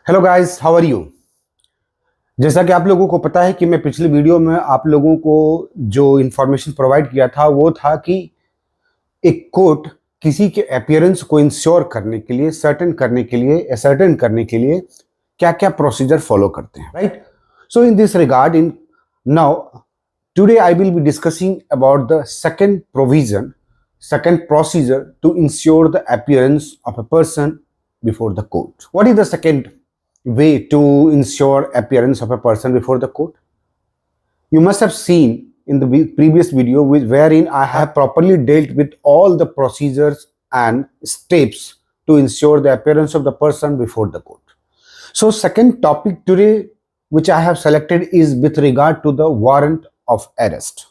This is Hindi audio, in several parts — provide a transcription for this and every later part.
Hello guys, how are you. जैसा कि आप लोगों को पता है कि मैं पिछले वीडियो में आप लोगों को जो इन्फॉर्मेशन प्रोवाइड किया था वो था कि एक कोर्ट किसी के अपीयरेंस को इंश्योर करने के लिए, सर्टेन करने के लिए, असर्टेन करने के लिए क्या क्या प्रोसीजर फॉलो करते हैं, right. So in this regard, in now today I will be discussing about the second provision, second procedure to ensure the appearance of a person before the court. What is the second way to ensure appearance of a person before the court? You must have seen in the previous video wherein I have properly dealt with all the procedures and steps to ensure the appearance of the person before the court. So second topic today which I have selected is with regard to the warrant of arrest.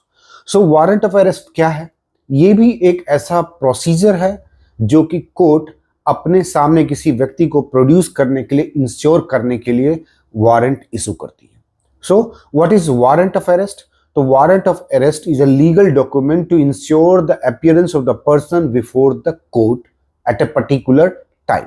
So warrant of arrest क्या है? ये भी एक ऐसा प्रोसीजर है जो कि कोर्ट अपने सामने किसी व्यक्ति को प्रोड्यूस करने के लिए, इंश्योर करने के लिए वारंट इशू करती है। So what is warrant of arrest? तो warrant of arrest is a legal document to ensure the appearance of the person before the court at a particular time.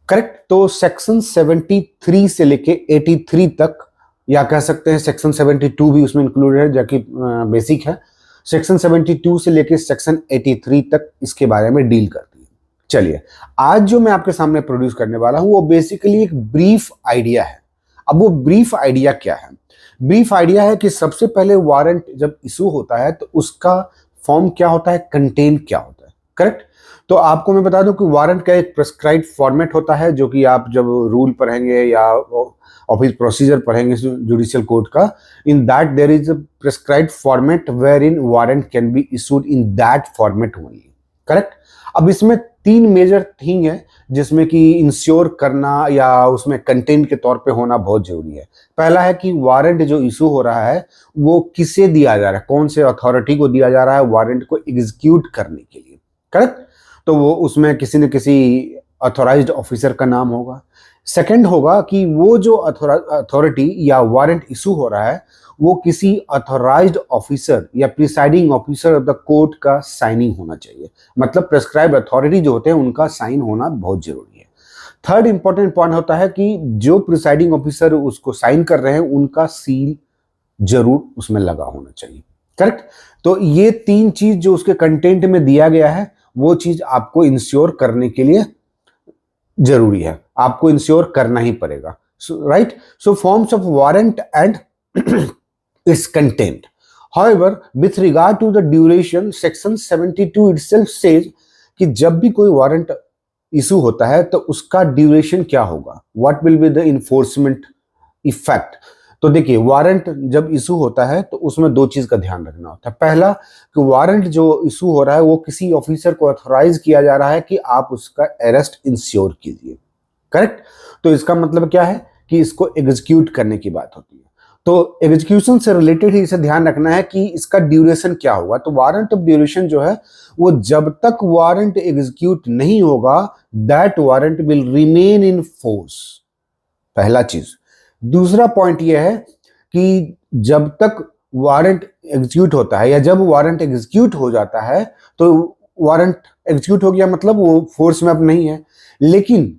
Correct. तो सेक्शन 73 से लेके 83 तक, या कह सकते हैं सेक्शन 72 भी उसमें इंक्लूडेड है, जो कि बेसिक है। सेक्शन 72 से लेके सेक्शन 83 तक इसके बारे में डील करती है। चलिए, आज जो मैं आपके सामने प्रोड्यूस करने वाला हूं वो बेसिकली एक ब्रीफ आइडिया है। अब वो ब्रीफ आइडिया क्या है? ब्रीफ आइडिया है कि सबसे पहले वारंट जब इशू होता है तो उसका फॉर्म क्या होता है, कंटेंट क्या होता है। करेक्ट। तो आपको मैं बता दूं कि वारंट का एक प्रेस्क्राइब्ड फॉर्मेट होता है, जो कि आप जब रूल पढ़ेंगे या ऑफिस प्रोसीजर पढ़ेंगे जुडिशियल कोर्ट का, in that there is a prescribed format wherein warrant can be issued in that format only. Correct. अब इसमें तीन मेजर थिंग है जिसमें कि इंश्योर करना या उसमें कंटेंट के तौर पे होना बहुत जरूरी है। पहला है कि वारंट जो इशू हो रहा है वो किसे दिया जा रहा है, कौन से अथॉरिटी को दिया जा रहा है वारंट को एग्जीक्यूट करने के लिए। करेक्ट। तो वो उसमें किसी न किसी अथॉराइज्ड ऑफिसर का नाम होगा। सेकंड होगा कि वो जो अथॉरिटी या वारंट इशू हो रहा है वो किसी अथॉराइज्ड ऑफिसर या presiding officer of the court का साइनिंग होना चाहिए। मतलब प्रेस्क्राइब्ड अथॉरिटी जो होते हैं उनका साइन होना बहुत जरूरी है। थर्ड इंपॉर्टेंट पॉइंट होता है कि जो प्रिसाइडिंग ऑफिसर उसको साइन कर रहे हैं उनका सील जरूर उसमें लगा होना चाहिए। करेक्ट। तो ये तीन चीज जो उसके कंटेंट में दिया गया है वो चीज आपको इंश्योर करने के लिए जरूरी है, आपको इंश्योर करना ही पड़ेगा। Right. So forms of warrant and its content. However, with regard to the duration, section 72 itself says कि जब भी कोई वारंट इशू होता है तो उसका ड्यूरेशन क्या होगा, what will be the enforcement effect. तो देखिए, वारंट जब इशू होता है तो उसमें दो चीज का ध्यान रखना होता है। पहला कि वारंट जो इशू हो रहा है वो किसी ऑफिसर को ऑथराइज किया जा रहा है कि आप उसका अरेस्ट इंश्योर कीजिए। करेक्ट। तो इसका मतलब क्या है कि इसको एग्जीक्यूट करने की बात होती है। तो एग्जीक्यूशन से रिलेटेड ही इसे ध्यान रखना है कि इसका ड्यूरेशन क्या होगा। तो वारंट ऑफ ड्यूरेशन जो है वो जब तक वारंट एग्जीक्यूट नहीं होगा that warrant will remain in force. पहला चीज। दूसरा पॉइंट यह है कि जब तक वारंट एग्जीक्यूट होता है या जब वारंट एग्जीक्यूट हो जाता है तो वारंट एग्जीक्यूट हो गया मतलब वो फोर्स में अब नहीं है। लेकिन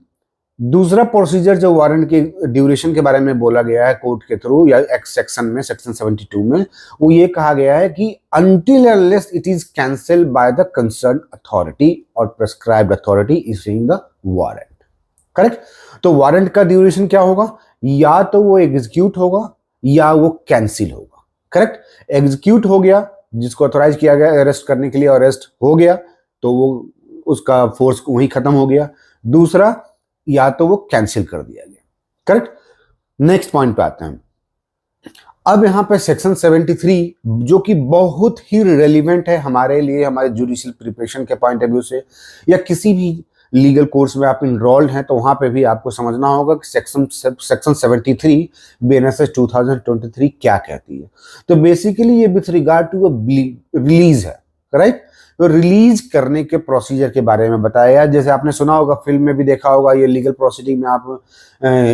दूसरा प्रोसीजर जो वारंट के ड्यूरेशन के बारे में बोला गया है कोर्ट के थ्रू या एक्स सेक्शन में, सेक्शन 72 में, वो ये कहा गया है कि until unless it is cancelled by the concern authority और prescribed authority issuing the warrant. Correct. तो वारंट का ड्यूरेशन क्या होगा, या तो वो एग्जीक्यूट होगा या वो कैंसिल होगा। करेक्ट। एग्जीक्यूट हो गया, जिसको ऑथराइज किया गया अरेस्ट करने के लिए, अरेस्ट हो गया तो वो उसका फोर्स वहीं खत्म हो गया। दूसरा, या तो वो कैंसिल कर दिया गया। करेक्ट। नेक्स्ट पॉइंट पे आते हैं। अब यहां पे सेक्शन 73 जो कि बहुत ही रेलिवेंट है हमारे लिए, हमारे जुडिशियल प्रिपरेशन के पॉइंट ऑफ व्यू से, या किसी भी लीगल कोर्स में आप इनरोल्ड हैं तो वहां पे भी आपको समझना होगा कि सेक्शन 73 बीएनएसएस 2023 क्या कहती है। तो बेसिकली ये विथ रिगार्ड टू रिलीज है। राइट। तो रिलीज करने के प्रोसीजर के बारे में बताया। जैसे आपने सुना होगा, फिल्म में भी देखा होगा, ये लीगल प्रोसीडिंग में आप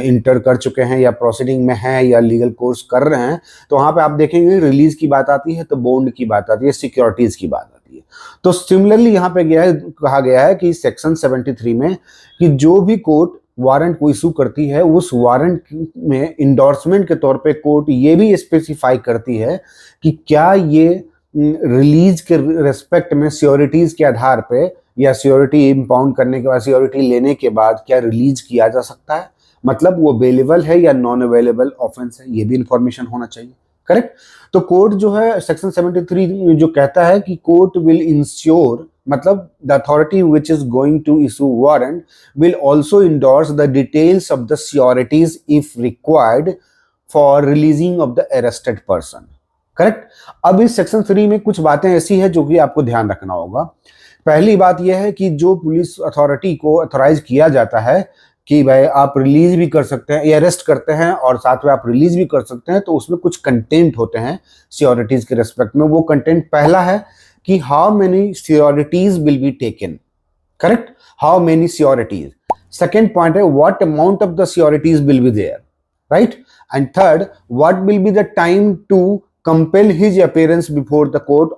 इंटर कर चुके हैं या प्रोसीडिंग में हैं या लीगल कोर्स कर रहे हैं तो वहां पे आप देखेंगे रिलीज की बात आती है तो बॉन्ड की बात आती है, सिक्योरिटीज की बात आती है। तो सिमिलरली यहाँ पे कहा गया है कि सेक्शन 73 में कि जो भी कोर्ट वारंट को इशू करती है, उस वारंट में इंडोर्समेंट के तौर पे कोर्ट ये भी स्पेसिफाई करती है कि क्या ये रिलीज के रेस्पेक्ट में श्योरिटीज के आधार पे या श्योरिटी इंपाउंड करने के बाद, श्योरिटी लेने के बाद क्या रिलीज किया जा सकता है, मतलब वो अवेलेबल है या नॉन अवेलेबल ऑफेंस है, ये भी इंफॉर्मेशन होना चाहिए। करेक्ट। तो कोर्ट जो है सेक्शन 73 जो कहता है कि कोर्ट विल इंश्योर, मतलब the authority which is going to issue warrant will also endorse the details of the sureties if required for releasing of the arrested person. Correct. अब इस सेक्शन 3 में कुछ बातें ऐसी है जो कि आपको ध्यान रखना होगा। पहली बात यह है कि जो पुलिस अथॉरिटी को अथॉराइज किया जाता है कि भाई आप रिलीज भी कर सकते हैं या अरेस्ट करते हैं और साथ में आप रिलीज भी कर सकते हैं, तो उसमें कुछ कंटेंट होते हैं श्योरिटीज के रेस्पेक्ट में। वो कंटेंट पहला है कि how many sureties will be taken. Correct, how many sureties. Second point है what amount of the sureties will be there, right. And third, what will be the time to compel his appearance before the court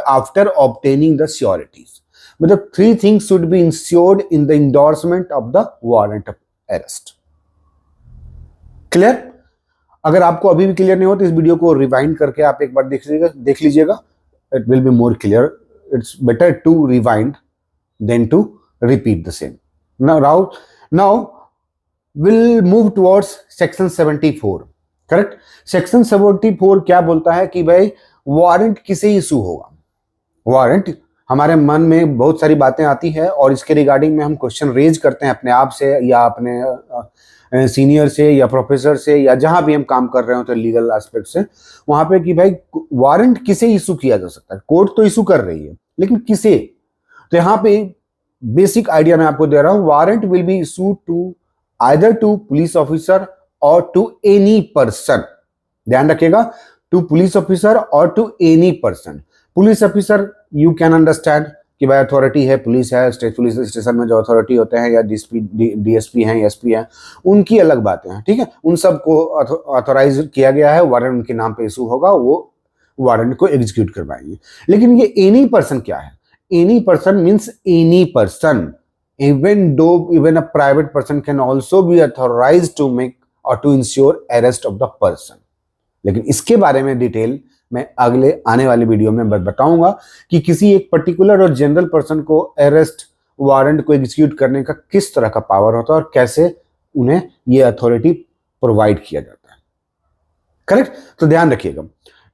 after obtaining the sureties. मतलब 3 things should be ensured in the endorsement of the warrant of arrest. Clear? अगर आपको अभी भी क्लियर नहीं हो तो इस वीडियो को रिवाइंड करके आप एक बार देख लीजिएगा। It will be more clear. It's better to rewind than to repeat the same. Now will move towards section 74। Correct. Section 74 क्या बोलता है कि भाई वारंट किसे इशू होगा। वारंट, हमारे मन में बहुत सारी बातें आती है और इसके रिगार्डिंग में हम क्वेश्चन रेज करते हैं अपने आप से या अपने सीनियर से या प्रोफेसर से या जहां भी हम काम कर रहे हो तो लीगल एस्पेक्ट से, वहां पे कि भाई वारंट किसे इशू किया जा सकता है। कोर्ट तो इशू कर रही है लेकिन किसे। तो यहाँ पे बेसिक आइडिया मैं आपको दे रहा हूं। Warrant will be issue to either to police officer और टू एनी पर्सन। ध्यान रखिएगा, टू पुलिस ऑफिसर और to any person. Police officer you can understand कि भाई अथॉरिटी है, पुलिस है, स्टेट पुलिस स्टेशन में जो अथॉरिटी होते हैं या डीएसपी हैं, एसपी हैं, उनकी अलग बातें हैं, ठीक है। उन सबको अथॉराइज किया गया है, वारंट उनके नाम पे इशू होगा, वो वारंट को एग्जीक्यूट करवाएंगे। लेकिन ये एनी पर्सन क्या है? Any person means any person, even a private person can also be authorize to make और to ensure arrest of the person. लेकिन इसके बारे में डिटेल मैं अगले आने वाली वीडियो में बताऊंगा कि किसी एक पर्टिकुलर और जनरल पर्सन को अरेस्ट वारंट को एग्जीक्यूट करने का किस तरह का पावर होता है और कैसे उन्हें यह अथॉरिटी प्रोवाइड किया जाता है। करेक्ट। तो ध्यान रखिएगा।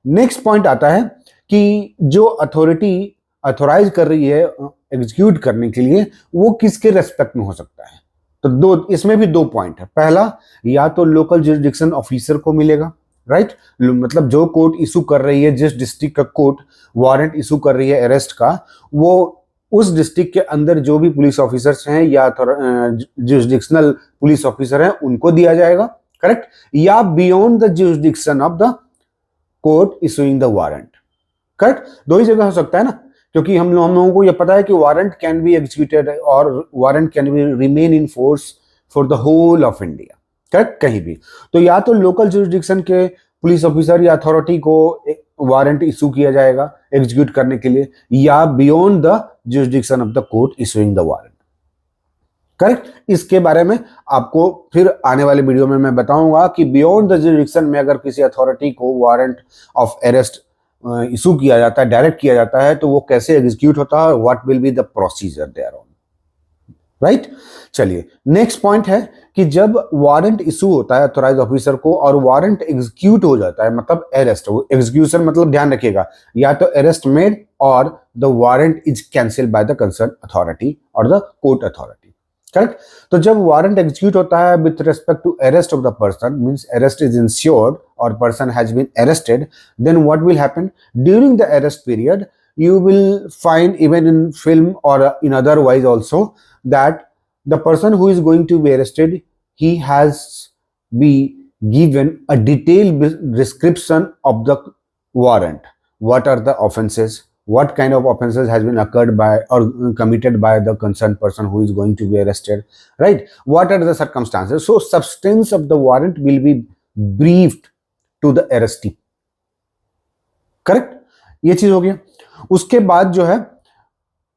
नेक्स्ट पॉइंट आता है कि जो अथॉरिटी अथॉराइज कर रही है एग्जीक्यूट करने के लिए वो किसके रेस्पेक्ट में हो सकता है। तो इसमें भी 2 पॉइंट है। पहला, या तो लोकल जुरिडिक्शन ऑफिसर को मिलेगा, राइट। मतलब जो कोर्ट इशू कर रही है, जिस डिस्ट्रिक्ट का कोर्ट वारंट इशू कर रही है अरेस्ट का, वो उस डिस्ट्रिक्ट के अंदर जो भी पुलिस ऑफिसर्स हैं या जुरिडिक्शनल पुलिस ऑफिसर हैं उनको दिया जाएगा। करेक्ट। या beyond the jurisdiction of the court issuing the warrant. Correct. 2 ही जगह हो सकता है ना, क्योंकि हम लोगों को यह पता है कि वारंट कैन बी एग्जीक्यूटेड और warrant can be remain in force for the whole of India. Correct, कहीं भी। तो या तो लोकल जुरिडिक्शन के पुलिस ऑफिसर या अथॉरिटी को वारंट इशू किया जाएगा एग्जीक्यूट करने के लिए, या beyond the jurisdiction of the court issuing the warrant. Correct. इसके बारे में आपको फिर आने वाले वीडियो में मैं बताऊंगा कि बियॉन्ड द जुरिडिक्शन में अगर किसी अथॉरिटी को वारंट ऑफ अरेस्ट इशू किया जाता है, डायरेक्ट किया जाता है, तो वो कैसे एग्जीक्यूट होता है, what will be the procedure thereon. Right. चलिए, नेक्स्ट पॉइंट है कि जब वारंट इशू होता है अथॉराइज ऑफिसर को और वारंट एग्जीक्यूट हो जाता है, मतलब अरेस्ट, एग्जीक्यूशन मतलब ध्यान रखिएगा, या तो अरेस्ट मेड और the warrant is cancelled by the concern authority और द कोर्ट अथॉरिटी। करेक्ट। तो जब वारंट एग्जीक्यूट होता है with respect to arrest of the person, means arrest is ensured और person has been arrested, then what will happen during the arrest period, you will find even in film or in otherwise also that the person who is going to be arrested, he has be given a detailed description of the warrant. What are the offenses, what kind of offenses has been occurred by or committed by the concerned person who is going to be arrested, right? What are the circumstances? So substance of the warrant will be briefed to the arrestee. Correct? ये चीज हो गया। उसके बाद जो है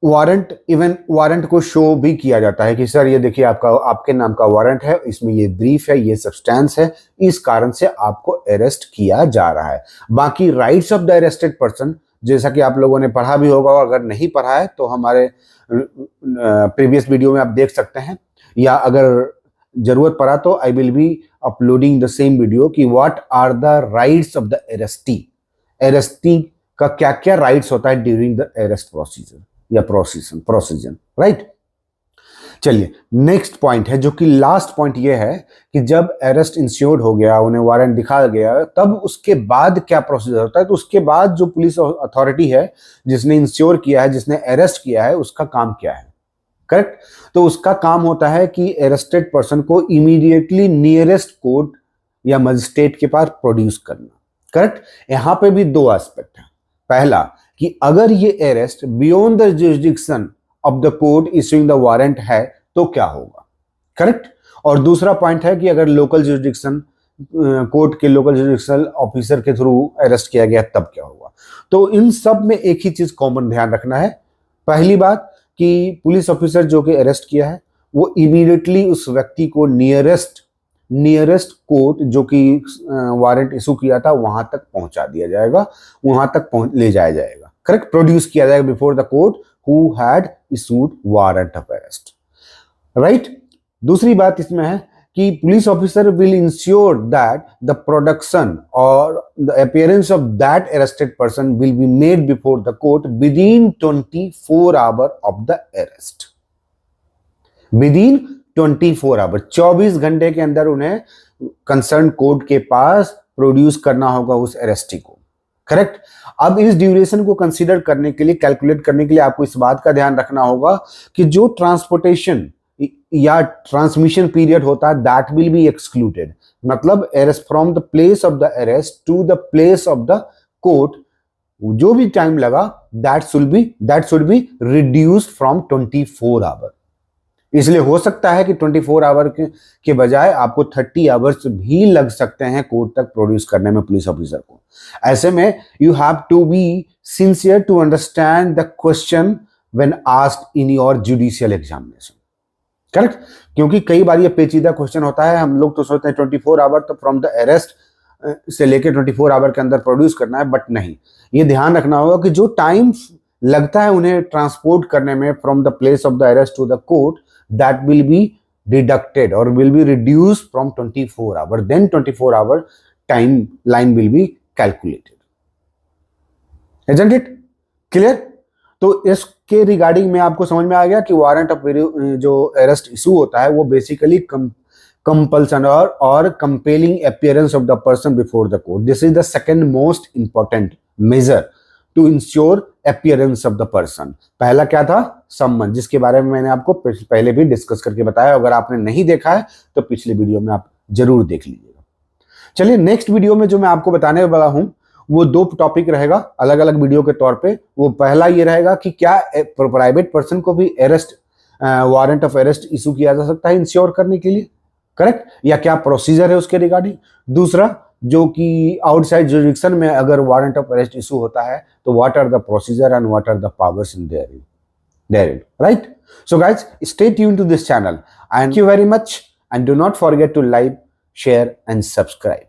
वारंट को शो भी किया जाता है कि सर ये देखिए आपके नाम का वारंट है, इसमें ये ब्रीफ है, ये सब्सटेंस है, इस कारण से आपको अरेस्ट किया जा रहा है। बाकी rights of the arrested person, जैसा कि आप लोगों ने पढ़ा भी होगा, अगर नहीं पढ़ा है तो हमारे प्रीवियस वीडियो में आप देख सकते हैं, या अगर जरूरत पड़ा तो I will be uploading the same video कि what are the rights of the arrestee का क्या क्या राइट्स होता है ड्यूरिंग द अरेस्ट प्रोसीजर या प्रोसीजन, राइट। चलिए नेक्स्ट पॉइंट है, जो कि लास्ट पॉइंट ये है कि जब अरेस्ट इंश्योर्ड हो गया, उन्हें वारंट दिखा गया, तब उसके बाद क्या प्रोसीजर होता है। तो उसके बाद जो पुलिस अथॉरिटी है जिसने इंश्योर किया है, जिसने अरेस्ट किया है, उसका काम क्या है, करेक्ट। तो उसका काम होता है कि अरेस्टेड पर्सन को इमीडिएटली नियरेस्ट कोर्ट या मजिस्ट्रेट के पास प्रोड्यूस करना, करेक्ट। यहां पे भी दो एस्पेक्ट है। पहला कि अगर ये arrest beyond the jurisdiction of the court issuing the warrant है तो क्या होगा, करेक्ट। और दूसरा पॉइंट है कि अगर लोकल जुरिसडिक्शन, कोर्ट के लोकल जुरिसडिक्शनल ऑफिसर के थ्रू अरेस्ट किया गया तब क्या होगा। तो इन सब में एक ही चीज कॉमन ध्यान रखना है। पहली बात कि पुलिस ऑफिसर जो कि अरेस्ट किया है वो इमीडिएटली उस व्यक्ति को नियरेस्ट कोर्ट जो कि वारंट इशू किया था वहां तक पहुंचा दिया जाएगा, वहां तक ले जाया जाएगा, करेक्ट। प्रोड्यूस किया जाएगा before the court who had issued warrant of arrest, right. दूसरी बात इसमें है कि police officer will ensure that the production और the appearance of that arrested person will be made before the court within 24 hour of the arrest. Within 24 hour, 24 घंटे के अंदर उन्हें कंसर्न कोर्ट के पास प्रोड्यूस करना होगा उस अरेस्टी को, करेक्ट। अब इस ड्यूरेशन को कंसीडर करने के लिए, कैलकुलेट करने के लिए आपको इस बात का ध्यान रखना होगा कि जो ट्रांसपोर्टेशन या ट्रांसमिशन पीरियड होता है दैट विल बी एक्सक्लूडेड। मतलब arrest from the place of the arrest to the place of the court, जो भी टाइम लगा that should be reduced from 24 hour. इसलिए हो सकता है कि 24 आवर के बजाय आपको 30 आवर्स भी लग सकते हैं कोर्ट तक प्रोड्यूस करने में पुलिस ऑफिसर को। ऐसे में you have to be sincere to understand the question when asked in your judicial examination, correct. क्योंकि कई बार ये पेचीदा क्वेश्चन होता है, हम लोग तो सोचते हैं 24 आवर तो फ्रॉम द अरेस्ट से लेके 24 आवर के अंदर प्रोड्यूस करना है, बट नहीं। ये ध्यान रखना होगा कि जो टाइम लगता है उन्हें ट्रांसपोर्ट करने में from the place of the arrest to the court, that will be deducted or will be reduced from 24 hour, then 24 hour timeline will be calculated, isn't it clear? तो इसके रिगार्डिंग में आपको समझ में आ गया कि वारंट ऑफ जो अरेस्ट इशू होता है वो बेसिकली कंपल्सन और compelling appearance of the person before the court. This is the second most important measure to ensure appearance of the person. पहला क्या था, सम्मन, जिसके बारे में मैंने आपको पहले भी डिस्कस करके बताया। अगर आपने नहीं देखा है तो पिछले वीडियो में आप जरूर देख लीजिएगा। चलिए नेक्स्ट वीडियो में जो मैं आपको बताने वाला हूं वो दो टॉपिक रहेगा अलग अलग वीडियो के तौर पे। वो पहला ये रहेगा कि क्या प्राइवेट पर्सन को भी arrest warrant of arrest issue किया जा सकता है इंश्योर करने के लिए, करेक्ट, या क्या प्रोसीजर है उसके रिगार्डिंग। दूसरा, जो कि आउटसाइड जुरिडिक्शन में अगर वारंट ऑफ अरेस्ट इशू होता है तो what are the procedure and what are the powers in therein, right? So guys, stay tuned to this channel and thank you very much, and do not forget to like, share and subscribe.